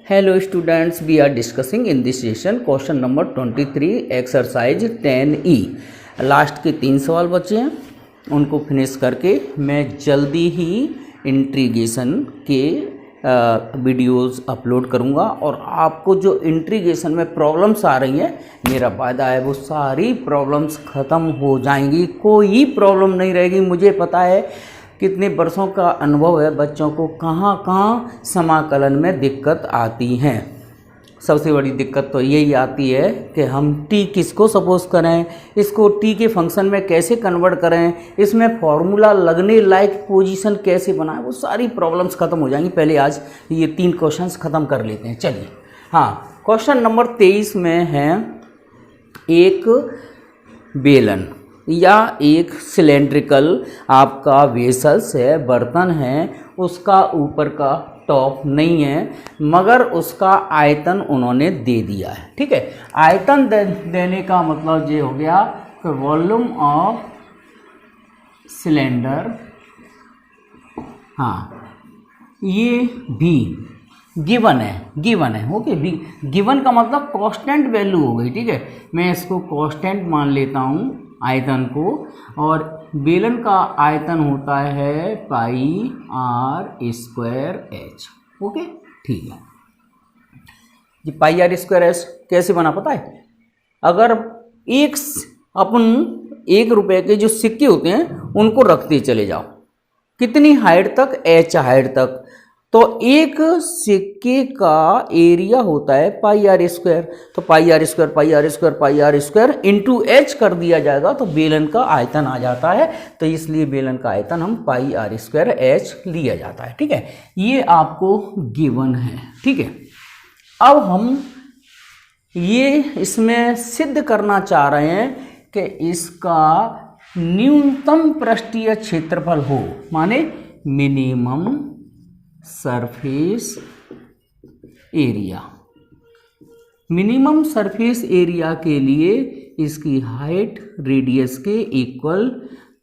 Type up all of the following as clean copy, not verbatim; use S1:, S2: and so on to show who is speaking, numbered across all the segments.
S1: Hello students, we are discussing in this session question number 23 exercise 10E। Last के 3 सवाल बचे हैं, उनको फिनिश करके मैं जल्दी ही इंट्रीगेशन के वीडियोस अपलोड करूंगा और आपको जो इंट्रीगेशन में प्रॉब्लम्स आ रही हैं, मेरा वादा है वो सारी प्रॉब्लम्स ख़त्म हो जाएंगी, कोई प्रॉब्लम नहीं रहेगी। मुझे पता है कितने वर्षों का अनुभव है, बच्चों को कहाँ कहाँ समाकलन में दिक्कत आती हैं। सबसे बड़ी दिक्कत तो यही आती है कि हम टी किसको सपोज करें, इसको टी के फंक्शन में कैसे कन्वर्ट करें, इसमें फॉर्मूला लगने लायक पोजीशन कैसे बनाएं, वो सारी प्रॉब्लम्स ख़त्म हो जाएंगी। पहले आज ये 3 क्वेश्चंस ख़त्म कर लेते हैं। चलिए, हाँ, क्वेश्चन नंबर 23 में है एक बेलन या एक सिलेंड्रिकल आपका वेसल्स है, बर्तन है, उसका ऊपर का टॉप नहीं है मगर उसका आयतन उन्होंने दे दिया है। ठीक है, आयतन देने का मतलब ये हो गया कि वॉल्यूम ऑफ सिलेंडर, हाँ, ये भी गिवन है ओके। भी गिवन का मतलब कांस्टेंट वैल्यू हो गई। ठीक है, मैं इसको कांस्टेंट मान लेता हूँ आयतन को, और बेलन का आयतन होता है पाई आर स्क्वायर एच। ओके, ठीक है। ये पाई आर स्क्वायर एच कैसे बना पता है? अगर अपन 1 रुपए के जो सिक्के होते हैं उनको रखते चले जाओ, कितनी हाइट तक? एच हाइट तक। तो एक सिक्के का एरिया होता है पाई आर स्क्वायर, तो पाई आर स्क्वायर इंटू एच कर दिया जाएगा तो बेलन का आयतन आ जाता है। तो इसलिए बेलन का आयतन हम पाई आर स्क्वायर एच लिया जाता है। ठीक है, ये आपको गिवन है। ठीक है, अब हम ये इसमें सिद्ध करना चाह रहे हैं कि इसका न्यूनतम पृष्ठीय क्षेत्रफल हो, माने minimum surface area. Minimum surface area के लिए इसकी हाइट रेडियस के इक्वल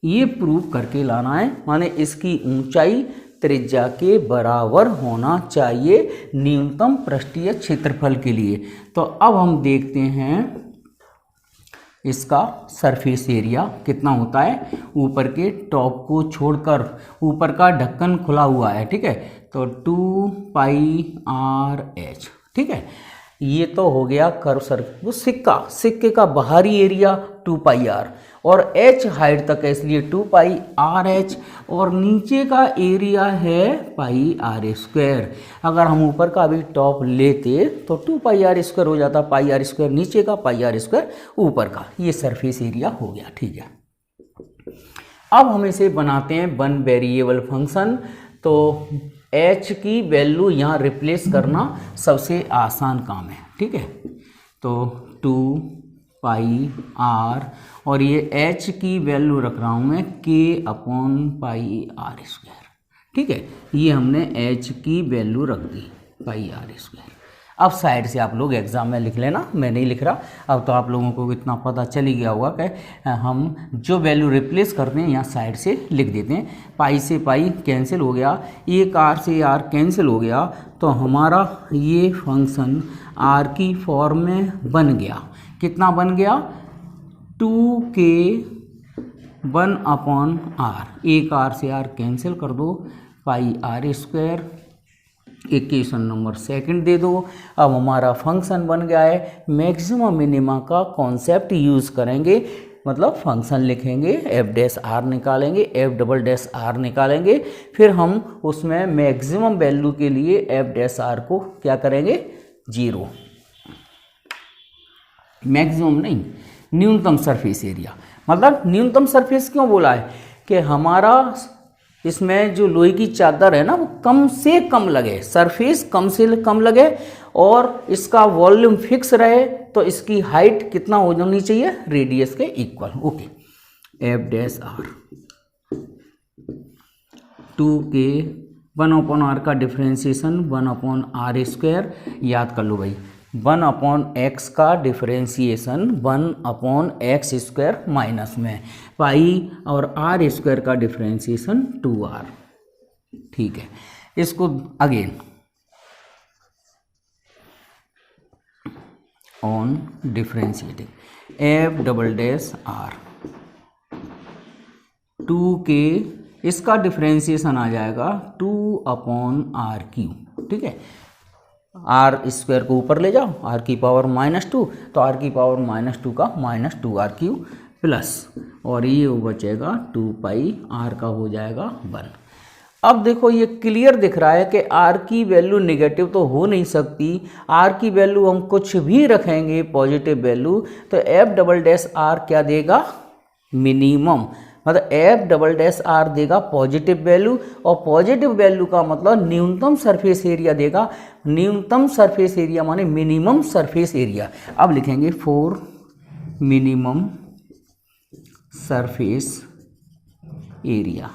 S1: ये प्रूव करके लाना है, माने इसकी ऊंचाई त्रिज्या के बराबर होना चाहिए न्यूनतम पृष्ठीय क्षेत्रफल के लिए। तो अब हम देखते हैं इसका सरफेस एरिया कितना होता है। ऊपर के टॉप को छोड़कर ऊपर का ढक्कन खुला हुआ है। ठीक है, तो 2 पाई आर एच। ठीक है, ये तो हो गया कर्व सर्कल, वो सिक्के का बाहरी एरिया 2 पाई आर और एच हाइट तक है इसलिए 2 पाई आर एच, और नीचे का एरिया है पाई आर स्क्वायर। अगर हम ऊपर का भी टॉप लेते तो 2 पाई आर स्क्वायर हो जाता, पाई आर स्क्वायर नीचे का, पाई आर स्क्वायर ऊपर का। ये सरफेस एरिया हो गया। ठीक है, अब हम इसे बनाते हैं 1 वेरिएबल फंक्शन। तो एच की वैल्यू यहाँ रिप्लेस करना सबसे आसान काम है। ठीक है, तो 2 पाई आर और ये एच की वैल्यू रख रहा हूँ मैं के अपॉन पाई आर स्क्वायर। ठीक है, ये हमने एच की वैल्यू रख दी पाई आर स्क्वायर। अब साइड से आप लोग एग्जाम में लिख लेना, मैं नहीं लिख रहा। अब तो आप लोगों को इतना पता चल ही गया होगा कि हम जो वैल्यू रिप्लेस करते हैं यहाँ साइड से लिख देते हैं। पाई से पाई कैंसिल हो गया, एक आर से आर कैंसिल हो गया, तो हमारा ये फंक्शन आर की फॉर्म में बन गया। कितना बन गया? 2k 1 अपॉन आर, एक आर से आर कैंसिल कर दो, पाई आर स्क्वायर। इक्वेशन नंबर 2 दे दो। अब हमारा फंक्शन बन गया है। मैक्सिमम मिनिमा का कॉन्सेप्ट यूज़ करेंगे, मतलब फंक्शन लिखेंगे, एफ डैश आर निकालेंगे, एफ डबल डैश आर निकालेंगे, फिर हम उसमें मैक्सिमम वैल्यू के लिए एफ डैश आर को क्या करेंगे? 0। मैक्सिमम नहीं, न्यूनतम सरफेस एरिया। मतलब न्यूनतम सरफेस क्यों बोला है कि हमारा इसमें जो लोहे की चादर है ना, वो कम से कम लगे, सरफेस कम से कम लगे और इसका वॉल्यूम फिक्स रहे। तो इसकी हाइट कितना होनी चाहिए? रेडियस के equal. Okay, F dash R 2k 1 upon R का डिफ्रेंसिएशन 1 अपॉन आर स्क्वायर। याद कर लो भाई, 1 अपॉन एक्स का differentiation 1 upon X square minus में, पाई और आर स्क्वायर का डिफ्रेंसिएशन 2r। ठीक है, इसको again on differentiating F double dash R 2 के इसका डिफ्रेंशिएशन आ जाएगा 2 अपॉन आर क्यू। ठीक है, आर स्क्वायर को ऊपर ले जाओ, आर की पावर -2, तो आर की पावर -2 का -2 आर क्यू प्लस, और ये बचेगा 2 पाई आर का हो जाएगा 1। अब देखो ये क्लियर दिख रहा है कि आर की वैल्यू नेगेटिव तो हो नहीं सकती, आर की वैल्यू हम कुछ भी रखेंगे पॉजिटिव वैल्यू, तो एफ डबल डैश आर क्या देगा, मिनिमम, मतलब एफ डबल डैश आर देगा पॉजिटिव वैल्यू, और पॉजिटिव वैल्यू का मतलब न्यूनतम सरफेस एरिया देगा। न्यूनतम सरफेस एरिया माने मिनिमम सरफेस एरिया। अब लिखेंगे for minimum surface area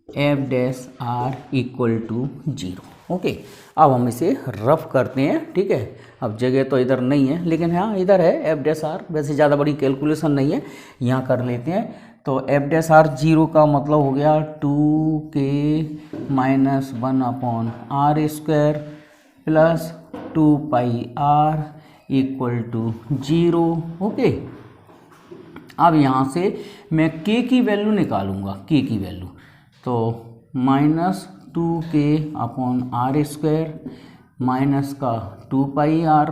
S1: F dash R equal to 0। Okay, अब हम इसे रफ करते हैं। ठीक है, अब जगह तो इधर नहीं है, लेकिन हाँ इधर है एफ डैश आर, वैसे ज़्यादा बड़ी कैलकुलेशन नहीं है, यहाँ कर लेते हैं। तो एफ डैश आर 0 का मतलब हो गया 2k - 1 upon R square plus 2 pi R equal to 0। Okay, अब यहाँ से मैं k की वैल्यू निकालूंगा, k की वैल्यू, तो -2k upon R square minus का 2 पाई आर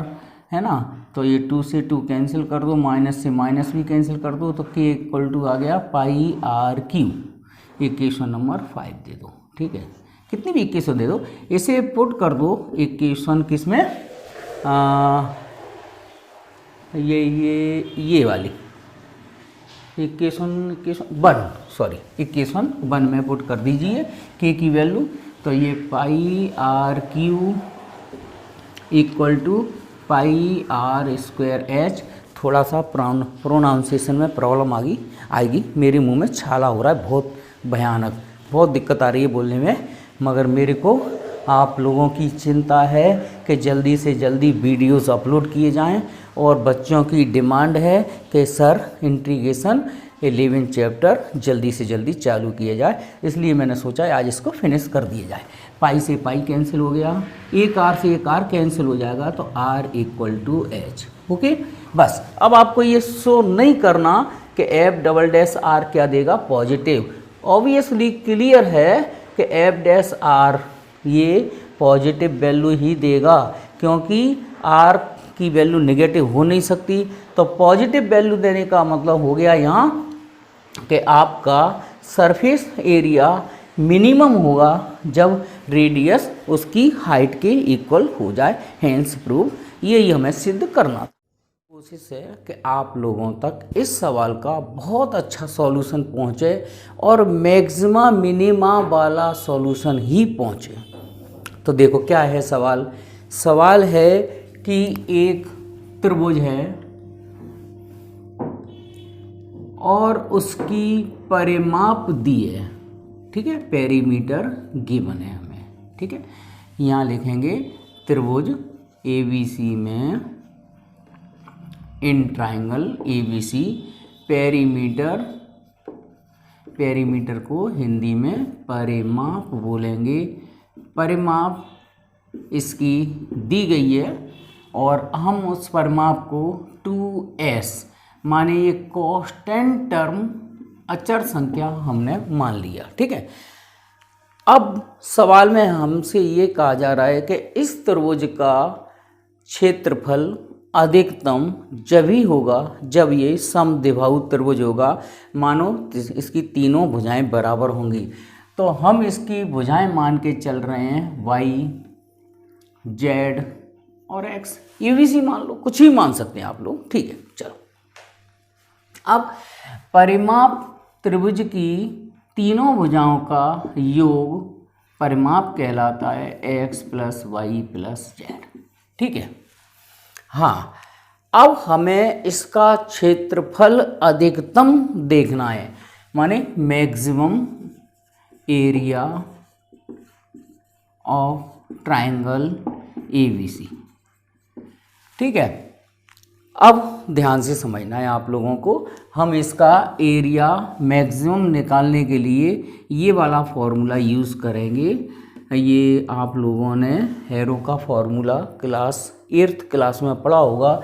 S1: है ना, तो ये 2 से 2 कैंसिल कर दो, माइनस से माइनस भी कैंसिल कर दो, तो k इक्वल टू आ गया पाई आर क्यू। इक्वेशन नंबर 5 दे दो। ठीक है, कितनी भी इक्वेशन दे दो, इसे पुट कर दो इक्वेशन किस में, ये वाली इक्वेशन 1 में पुट कर दीजिए k की वैल्यू, तो ये pi R Q equal to pi R square H. थोड़ा सा प्रोनाउंसिएशन में प्रॉब्लम आएगी, मेरे मुंह में छाला हो रहा है, बहुत भयानक, बहुत दिक्कत आ रही है बोलने में, मगर मेरे को आप लोगों की चिंता है कि जल्दी से जल्दी वीडियोस अपलोड किए जाएं, और बच्चों की डिमांड है कि सर इंटीग्रेशन 11 चैप्टर जल्दी से जल्दी चालू किया जाए, इसलिए मैंने सोचा है आज इसको फिनिश कर दिया जाए। पाई से पाई कैंसिल हो गया, एक आर से एक आर कैंसिल हो जाएगा, तो R equal to H. Okay, बस अब आपको ये शो नहीं करना कि एफ डबल डैश आर क्या देगा, पॉजिटिव। ऑब्वियसली क्लियर है कि एफ डैश आर ये पॉजिटिव वैल्यू ही देगा, क्योंकि आर की वैल्यू नेगेटिव हो नहीं सकती, तो पॉजिटिव वैल्यू देने का मतलब हो गया यहाँ कि आपका सरफेस एरिया मिनिमम होगा जब रेडियस उसकी हाइट के इक्वल हो जाए, हेंस प्रूव। यही हमें सिद्ध करना। कोशिश है कि आप लोगों तक इस सवाल का बहुत अच्छा सॉल्यूशन पहुँचे, और मैक्सिमा मिनिमा वाला सॉल्यूशन ही पहुँचे। तो देखो क्या है सवाल, सवाल है कि एक त्रिभुज है और उसकी परिमाप दी है। ठीक है, पेरीमीटर गिवन है हमें। ठीक है, यहाँ लिखेंगे त्रिभुज ABC में इन ट्राइंगल ABC पेरीमीटर को हिंदी में परिमाप बोलेंगे। परिमाप इसकी दी गई है, और हम उस परिमाप को 2s माने ये कांस्टेंट टर्म, अचर संख्या हमने मान लिया। ठीक है, अब सवाल में हमसे ये कहा जा रहा है कि इस त्रिभुज का क्षेत्रफल अधिकतम जब ही होगा जब ये समद्विबाहु त्रिभुज होगा, मानो इसकी तीनों भुजाएं बराबर होंगी। तो हम इसकी भुजाएं मान के चल रहे हैं y, z और x, ABC मान लो, कुछ ही मान सकते हैं आप लोग। ठीक है, चलो अब परिमाप त्रिभुज की तीनों भुजाओं का योग परिमाप कहलाता है x + y + z। ठीक है, हाँ, अब हमें इसका क्षेत्रफल अधिकतम देखना है, माने maximum area of triangle ABC। ठीक है, अब ध्यान से समझना है आप लोगों को। हम इसका एरिया मैक्सिमम निकालने के लिए ये वाला फॉर्मूला यूज़ करेंगे, ये आप लोगों ने हैरो का फॉर्मूला क्लास 8th क्लास में पढ़ा होगा।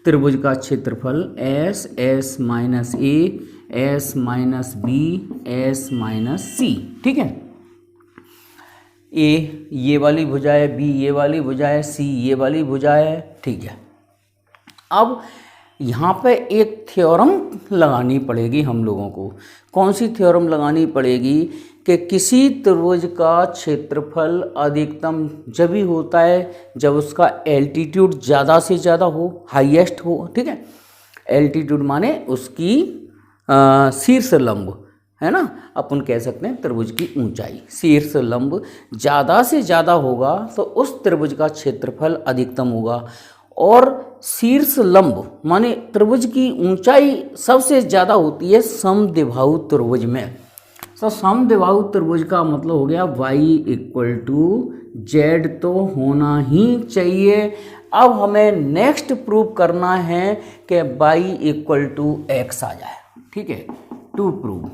S1: त्रिभुज का क्षेत्रफल S, S minus A, S minus B, S minus C. ठीक है, ए ये वाली भुजा है, बी ये वाली भुजा है, सी ये वाली भुजा है। ठीक है, अब यहाँ पे एक थ्योरम लगानी पड़ेगी हम लोगों को। कौन सी थ्योरम लगानी पड़ेगी कि किसी त्रिभुज का क्षेत्रफल अधिकतम जब ही होता है जब उसका एल्टीट्यूड ज़्यादा से ज़्यादा हो, हाईएस्ट हो। ठीक है, एल्टीट्यूड माने उसकी शीर्ष लंब, है ना, अपन कह सकते हैं त्रिभुज की ऊंचाई। शीर्ष लंब ज़्यादा से ज़्यादा होगा तो उस त्रिभुज का क्षेत्रफल अधिकतम होगा। और शीर्ष लंब माने त्रिभुज की ऊंचाई सबसे ज़्यादा होती है समद्विबाहु त्रिभुज में। तो समद्विबाहु त्रिभुज का मतलब हो गया y = z तो होना ही चाहिए। अब हमें नेक्स्ट प्रूव करना है कि y = x आ जाए। ठीक है, टू प्रूव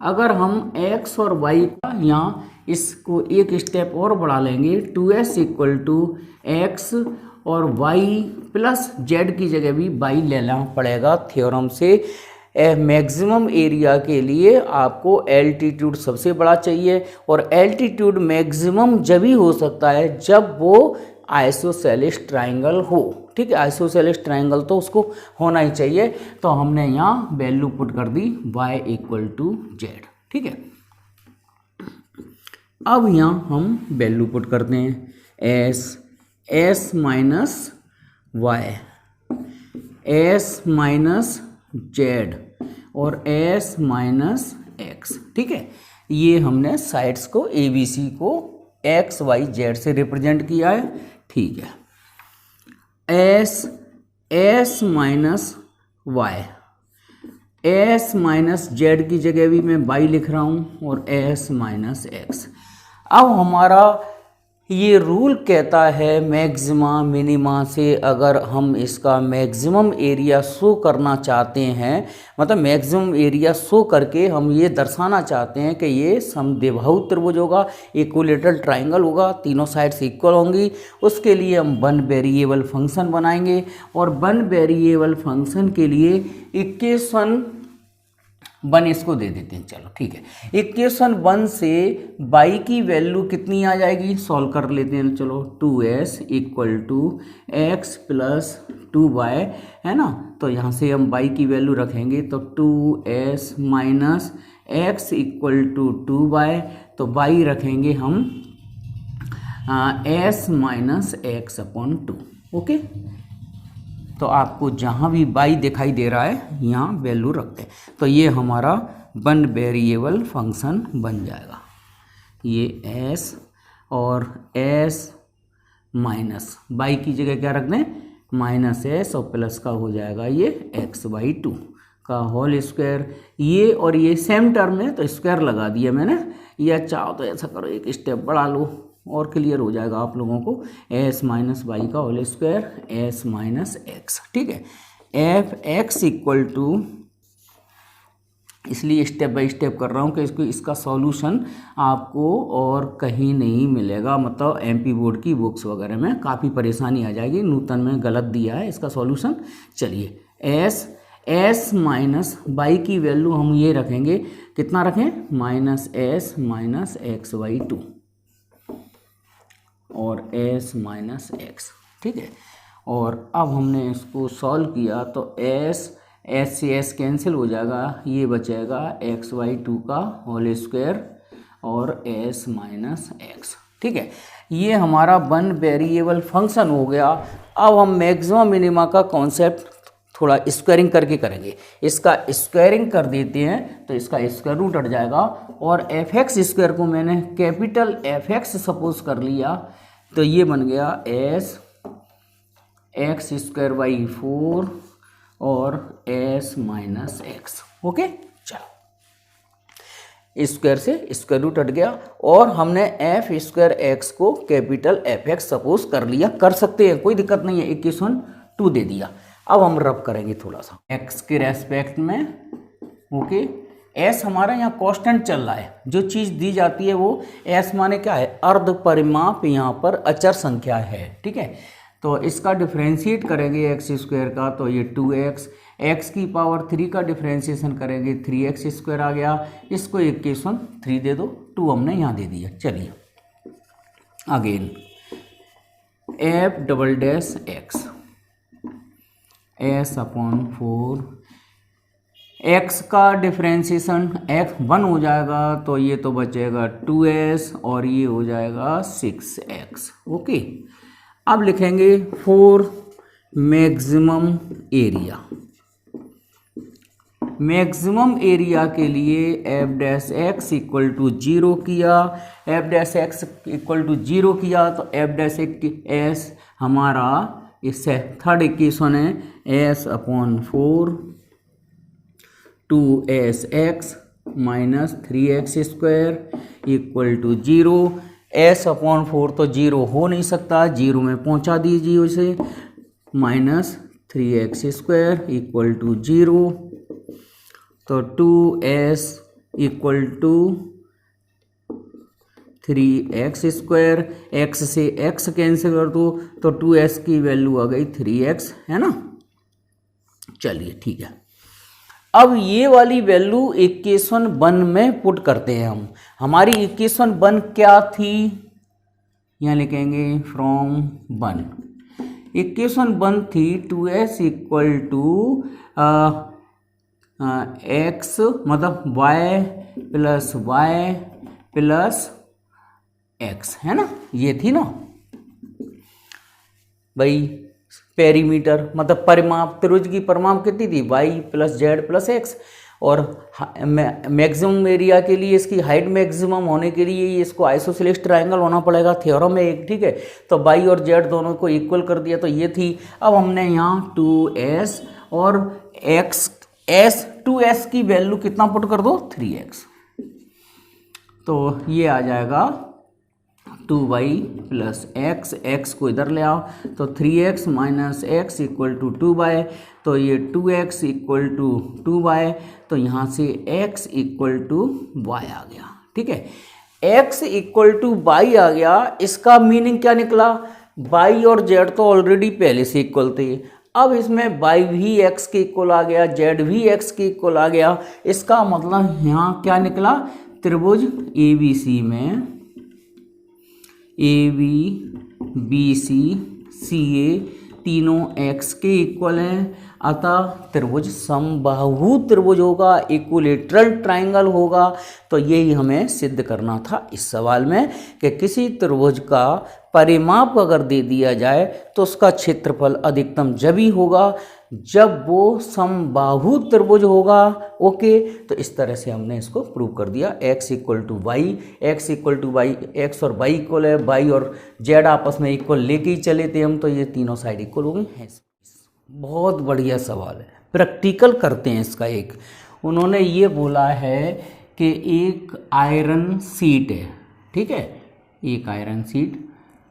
S1: अगर हम x और y का यहाँ इसको एक स्टेप और बढ़ा लेंगे, 2s = x और y प्लस z की जगह भी y लेना पड़ेगा थ्योरम से। मैक्सिमम एरिया के लिए आपको एल्टीट्यूड सबसे बड़ा चाहिए और एल्टीट्यूड मैक्सिमम जब ही हो सकता है जब वो आइसोसेलेस ट्राइंगल हो। ठीक है, आइसोसेलेस ट्राइंगल तो उसको होना ही चाहिए। तो हमने यहाँ वैल्यू पुट कर दी y = z। ठीक है, अब यहाँ हम वैल्यू पुट करते हैं s minus y, s minus z और s माइनस x। ठीक है, ये हमने साइड्स को ABC को x y z से रिप्रेजेंट किया है। ठीक है, s minus y, s minus z की जगह भी मैं y लिख रहा हूँ और s माइनस x। अब हमारा ये रूल कहता है मैक्सिमा मिनिमा से अगर हम इसका मैक्सिमम एरिया शो करना चाहते हैं, मतलब मैक्सिमम एरिया शो करके हम ये दर्शाना चाहते हैं कि ये समद्विबाहु त्रिभुज होगा, इक्विलेटरल ट्राइंगल होगा, तीनों साइड्स इक्वल होंगी, उसके लिए हम वन वेरिएबल फंक्शन बनाएंगे। और वन वेरिएबल फंक्शन के लिए इक्वेशन 1 इसको दे देते हैं। चलो ठीक है, इक्वेशन 1 से y की वैल्यू कितनी आ जाएगी, सॉल्व कर लेते हैं। चलो 2s = x + 2y, है ना। तो यहाँ से हम y की वैल्यू रखेंगे तो 2s माइनस x = 2y, तो y रखेंगे हम s माइनस x/2। ओके, तो आपको जहाँ भी y दिखाई दे रहा है यहाँ वैल्यू रखते हैं, तो ये हमारा वन वेरिएबल फंक्शन बन जाएगा। ये s और s माइनस y की जगह क्या रख दें, माइनस s और प्लस का हो जाएगा ये x/2 का होल स्क्वायर। ये और ये सेम टर्म है तो स्क्वायर लगा दिया मैंने, या चाहो तो ऐसा करो एक स्टेप बढ़ा लो और क्लियर हो जाएगा आप लोगों को। s माइनस वाई का whole square s minus x। ठीक है, f(x) = इसलिए स्टेप बाय स्टेप कर रहा हूँ कि इसका सॉल्यूशन आपको और कहीं नहीं मिलेगा, मतलब MP बोर्ड की बुक्स वगैरह में काफ़ी परेशानी आ जाएगी, नूतन में गलत दिया है इसका सॉल्यूशन। चलिए s माइनस वाई की वैल्यू हम ये रखेंगे, कितना रखें, -s माइनस x/2 और s माइनस x। ठीक है, और अब हमने इसको सॉल्व किया तो s से s कैंसिल हो जाएगा, ये बचेगा x/2 का होल स्क्वायर और s माइनस x। ठीक है, ये हमारा वन वेरिएबल फंक्शन हो गया। अब हम मैक्सिमा मिनिमा का कॉन्सेप्ट थोड़ा स्क्वायरिंग करके करेंगे। इसका स्क्वायरिंग कर देते हैं तो इसका स्क्वायर रूट हट जाएगा और fx स्क्वायर को मैंने कैपिटल Fx सपोज कर लिया, तो ये बन गया s(x²/4) और s माइनस x। ओके, चलो स्क्वायर से स्क्वायर रूट हट गया और हमने f²x को कैपिटल Fx सपोज कर लिया, कर सकते हैं कोई दिक्कत नहीं है, इक्वेशन 2 दे दिया। अब हम रब करेंगे थोड़ा सा x के रेस्पेक्ट में। ओके, एस हमारा यहाँ कांस्टेंट चल रहा है, जो चीज़ दी जाती है वो एस माने क्या है, अर्ध परिमाप यहाँ पर अचर संख्या है। ठीक है, तो इसका डिफ्रेंशिएट करेंगे एक्स स्क्वायर का, तो ये 2x, एक्स की पावर 3 का डिफ्रेंशिएशन करेंगे 3x स्क्वायर आ गया। इसको इक्वेशन 3 दे दो, 2 हमने यहाँ दे दिया। चलिए again F double dash x S upon 4, x का डिफ्रेंशिएशन एक्स 1 हो जाएगा, तो ये तो बचेगा 2s और ये हो जाएगा 6x। ओके, अब लिखेंगे 4 मैक्सिमम एरिया। मैक्सिमम एरिया के लिए F dash X equal to 0 किया, F dash X equal to 0 किया, तो एफ डैश एस हमारा इससे थर्ड इक्वेशन है S upon 4 2s X minus 3x square equal to 0। S upon 4 तो 0 हो नहीं सकता, 0 में पहुंचा दीजिए उसे, minus 3x square equal to 0। तो 2s equal to 3x square, x से x कैंसिल कर दो तो 2s की वैल्यू आ गई 3x, है ना। चलिए ठीक है, अब ये वाली वैल्यू इक्वेशन 1 में पुट करते हैं हम। हमारी इक्वेशन 1 क्या थी, यहाँ लिखेंगे फ्रॉम 1। इक्वेशन 1 थी 2s इक्वल टू एक्स मतलब y प्लस एक्स, है ना, ये थी ना भाई। पेरीमीटर मतलब परिमाप, त्रिभुज की परिमाप कितनी थी, y plus Z plus x. और मैक्सिमम एरिया के लिए इसकी हाइट मैक्सिमम होने के लिए इसको आइसोसेलेस ट्रायंगल होना पड़ेगा, थ्योरम है एक। ठीक है, तो y और z दोनों को इक्वल कर दिया, तो ये थी। अब हमने यहाँ 2s और x s 2s की वैल्यू कितना पुट कर दो, 3x, तो ये आ जाएगा 2y प्लस एक्स, एक्स को इधर ले आओ तो 3x minus x equal to 2y, तो ये 2x इक्वल टू 2y, तो यहाँ से x इक्वल टू y आ गया। ठीक है, x इक्वल टू y आ गया। इसका मीनिंग क्या निकला, y और z तो ऑलरेडी पहले से इक्वल थे, अब इसमें y भी x के इक्वल आ गया, z भी x के इक्वल आ गया। इसका मतलब यहाँ क्या निकला, त्रिभुज ABC में AB BC CA तीनों x के इक्वल हैं, अतः त्रिभुज समबाहु त्रिभुज होगा, इक्विलेटरल ट्रायंगल होगा। तो यही हमें सिद्ध करना था इस सवाल में कि किसी त्रिभुज का परिमाप अगर दे दिया जाए तो उसका क्षेत्रफल अधिकतम जब ही होगा जब वो समबाहु त्रिभुज होगा। ओके, तो इस तरह से हमने इसको प्रूव कर दिया। x equal to Y, X equal to Y, X और वाई इक्वल है, वाई और जेड आपस में इक्वल लेके ही चले थे हम, तो ये तीनों साइड इक्वल हो गई हैं। बहुत बढ़िया सवाल है, प्रैक्टिकल करते हैं इसका। एक उन्होंने ये बोला है कि एक आयरन सीट है, ठीक है, एक आयरन सीट,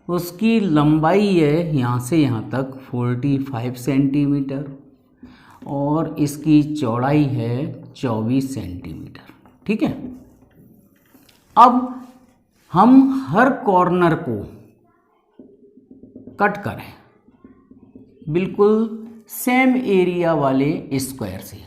S1: उसकी लंबाई है यहाँ से यहाँ तक 45 सेंटीमीटर और इसकी चौड़ाई है 24 सेंटीमीटर। ठीक है, अब हम हर कॉर्नर को कट करें बिल्कुल सेम एरिया वाले स्क्वायर से।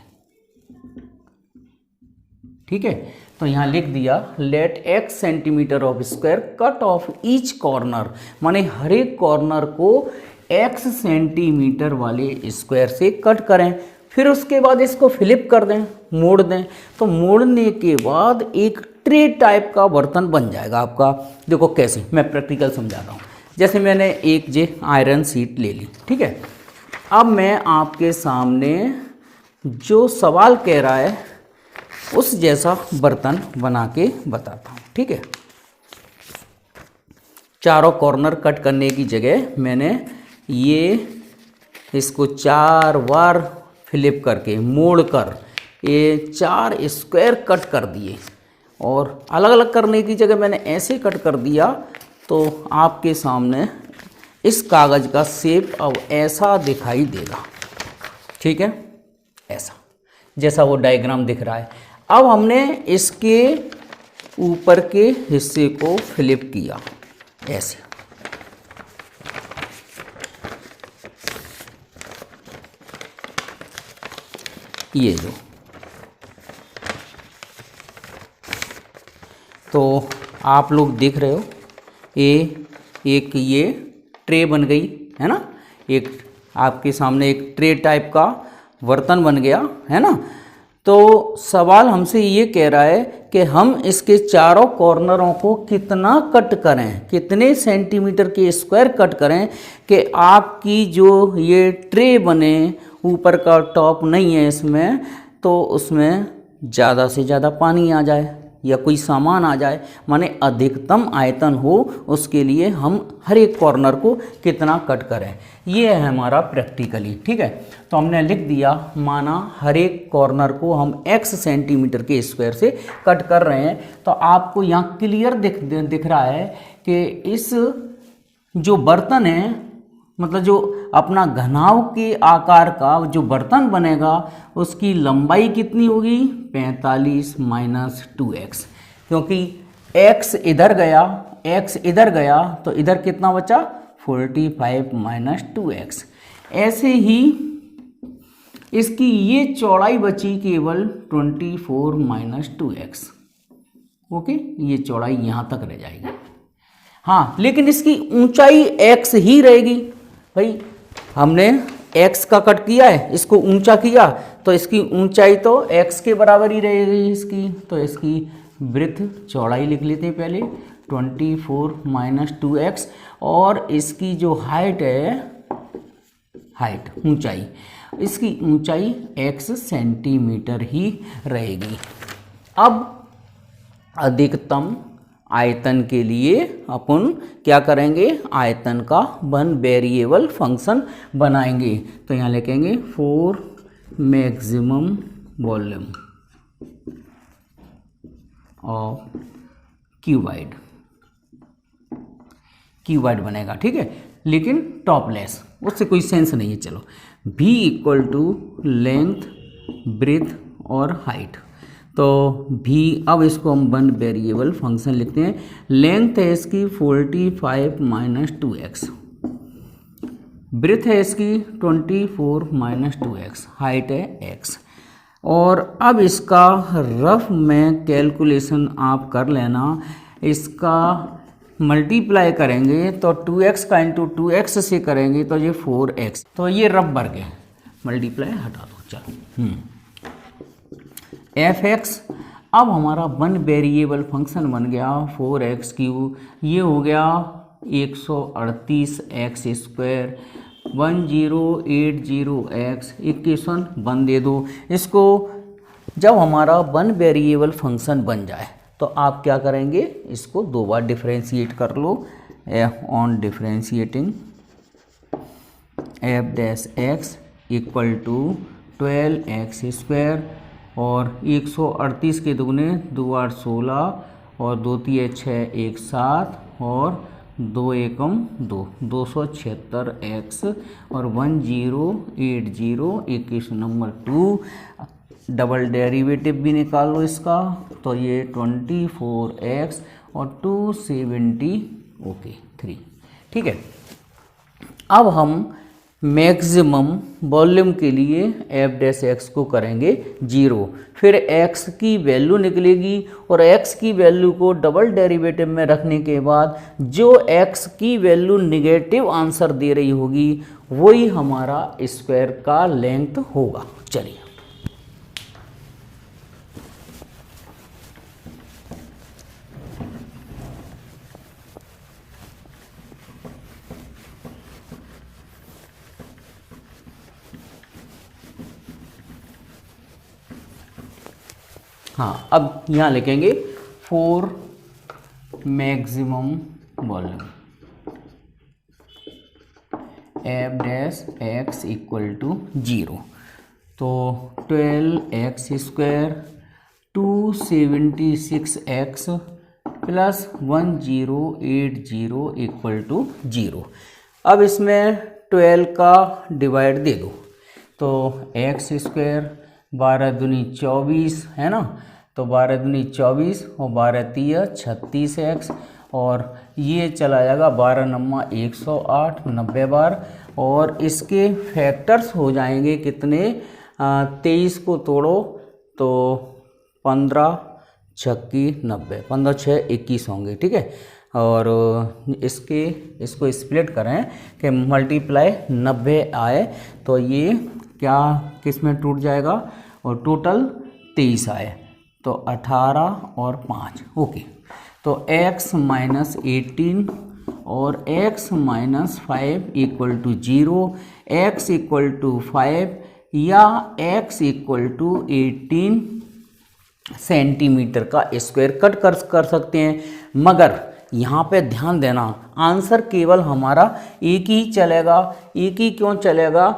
S1: ठीक है, तो यहाँ लिख दिया let x centimetre of square cut off each corner, माने हर एक कॉर्नर को x सेंटीमीटर वाले स्क्वायर से कट करें। फिर उसके बाद इसको फ्लिप कर दें, मोड़ दें, तो मोड़ने के बाद एक ट्रे टाइप का बर्तन बन जाएगा आपका। देखो कैसे, मैं प्रैक्टिकल समझाता हूँ। जैसे मैंने एक जे आयरन शीट ले ली, ठीक है, अब मैं आपके सामने जो सवाल कह रहा है उस जैसा बर्तन बना के बताता हूँ। ठीक है, चारों कॉर्नर कट करने की जगह मैंने ये इसको 4 बार फ्लिप करके मोड़ कर ये 4 स्क्वायर कट कर दिए, और अलग अलग करने की जगह मैंने ऐसे कट कर दिया। तो आपके सामने इस कागज़ का शेप अब ऐसा दिखाई देगा। ठीक है, ऐसा जैसा वो डायग्राम दिख रहा है। अब हमने इसके ऊपर के हिस्से को फ्लिप किया ऐसे, ये जो, तो आप लोग देख रहे हो एक ये ट्रे बन गई है ना, एक आपके सामने एक ट्रे टाइप का बर्तन बन गया है ना। तो सवाल हमसे ये कह रहा है कि हम इसके चारों कॉर्नरों को कितना कट करें, कितने सेंटीमीटर के स्क्वायर कट करें कि आपकी जो ये ट्रे बने, ऊपर का टॉप नहीं है इसमें, तो उसमें ज़्यादा से ज़्यादा पानी आ जाए या कोई सामान आ जाए, माने अधिकतम आयतन हो, उसके लिए हम हर एक कॉर्नर को कितना कट करें। ये है हमारा प्रैक्टिकली, ठीक है। तो हमने लिख दिया, माना हर एक कॉर्नर को हम x सेंटीमीटर के स्क्वायर से कट कर रहे हैं। तो आपको यहाँ क्लियर दिख रहा है कि इस जो बर्तन है, मतलब जो अपना घनाव के आकार का जो बर्तन बनेगा, उसकी लंबाई कितनी होगी 45 माइनस 2x, क्योंकि x इधर गया तो इधर कितना बचा 45 माइनस 2x। ऐसे ही इसकी ये चौड़ाई बची केवल 24 माइनस 2x। ओके, ये चौड़ाई यहाँ तक रह जाएगी। हाँ, लेकिन इसकी ऊंचाई x ही रहेगी भाई। हमने x का कट किया है, इसको ऊंचा किया, तो इसकी ऊंचाई तो x के बराबर ही रहेगी इसकी। तो इसकी वृत्त चौड़ाई लिख लेते हैं पहले 24 माइनस 2x, और इसकी जो हाइट है, हाइट ऊंचाई, इसकी ऊंचाई x सेंटीमीटर ही रहेगी। अब अधिकतम आयतन के लिए अपन क्या करेंगे, आयतन का वन वेरिएबल फंक्शन बनाएंगे। तो यहाँ लिखेंगे for maximum volume of cuboid, cuboid बनेगा, ठीक है, लेकिन टॉपलेस, उससे कोई सेंस नहीं है। चलो, v equal to length, breadth और हाइट। तो v, अब इसको हम वन वेरिएबल फंक्शन लिखते हैं। लेंथ है इसकी 45 माइनस 2x, ब्रेथ है इसकी 24 माइनस 2x, हाइट है x। और अब इसका रफ में कैलकुलेशन आप कर लेना, इसका मल्टीप्लाई करेंगे तो 2x का इंटू 2x से करेंगे तो ये 4x, तो ये रफ वर्ग है, मल्टीप्लाई हटा दो। चलो, fx, अब हमारा वन वेरिएबल फंक्शन बन गया 4x3, ये हो गया 138x स्क्वायर 1080x। इक्वेशन 1 दे दो इसको। जब हमारा वन वेरिएबल फंक्शन बन जाए तो आप क्या करेंगे, इसको 2 बार डिफरेंशिएट कर लो। On differentiating f dash x equal to 12x square, और 138 के दुगने 2 8 16 और 2 3 6 1 7 और 2 एकम 2 276x और 1080। Equation number 2। डबल डेरिवेटिव भी निकाल लो इसका, तो ये 24x और 270 ओके 3, ठीक है। अब हम मैक्सिमम वॉल्यूम के लिए f डैश x को करेंगे 0, फिर x की वैल्यू निकलेगी और x की वैल्यू को डबल डेरिवेटिव में रखने के बाद जो x की वैल्यू निगेटिव आंसर दे रही होगी वही हमारा स्क्वायर का लेंथ होगा। चलिए, हाँ, अब यहाँ लिखेंगे for maximum volume f dash x equal to 0, तो 12x square 276x plus 1080 equal to 0। अब इसमें 12 का डिवाइड दे दो, तो x स्क्वायर 12 दूनी 24 है ना, तो 12 दूनी 24 और 12 तिया 36x, और ये चला जाएगा 12 नम्मा 108 90 बार, और इसके फैक्टर्स हो जाएंगे कितने, 23 को तोड़ो तो 15 छक्की 90, 15 6 21 होंगे, ठीक है। और इसको स्प्लिट करें कि मल्टीप्लाई 90 आए तो ये क्या किस में टूट जाएगा, और टोटल 23 आए तो 18 और 5, ओके। तो x माइनस 18 और x minus 5 equal to 0, x equal to 5 या x इक्वल टू 18 सेंटीमीटर का स्क्वायर कट कर सकते हैं। मगर यहाँ पे ध्यान देना, आंसर केवल हमारा एक ही चलेगा। एक ही क्यों चलेगा,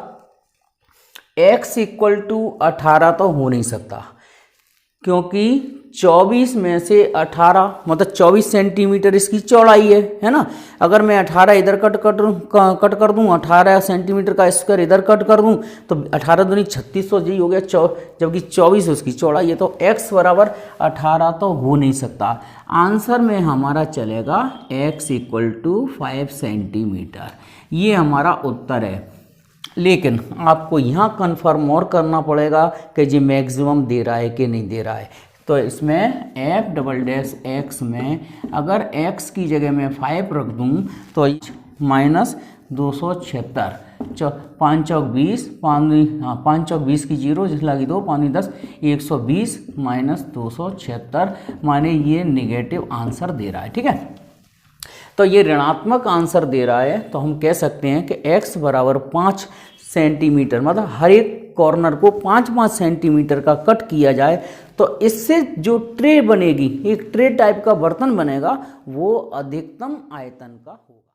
S1: x इक्वल टू 18 तो हो नहीं सकता, क्योंकि 24 में से 18 मतलब 24 सेंटीमीटर इसकी चौड़ाई है ना। अगर मैं 18 इधर कट कर दूं, 18 सेंटीमीटर का स्क्वायर इधर कट कर दूं, तो 18 दूनी 3600 जी हो गया, जबकि 24 उसकी चौड़ाई है, तो x बराबर 18 तो हो नहीं सकता। आंसर में हमारा चलेगा x इक्वल टू 5 सेंटीमीटर, ये हमारा उत्तर है। लेकिन आपको यहाँ कन्फर्म और करना पड़ेगा कि जी मैक्सिमम दे रहा है कि नहीं दे रहा है। तो इसमें f डबल डैश x में अगर x की जगह मैं 5 रख दूँ तो माइनस 276, 5 चौक 20, 5 चौक 20 की 0 जिस लगी 2 5 10 120 माइनस 276, माने ये निगेटिव आंसर दे रहा है, ठीक है। तो ये ऋणात्मक आंसर दे रहा है, तो हम कह सकते हैं कि x बराबर 5 सेंटीमीटर, मतलब हर एक कॉर्नर को 5-5 सेंटीमीटर का कट किया जाए तो इससे जो ट्रे बनेगी, एक ट्रे टाइप का बर्तन बनेगा, वो अधिकतम आयतन का होगा।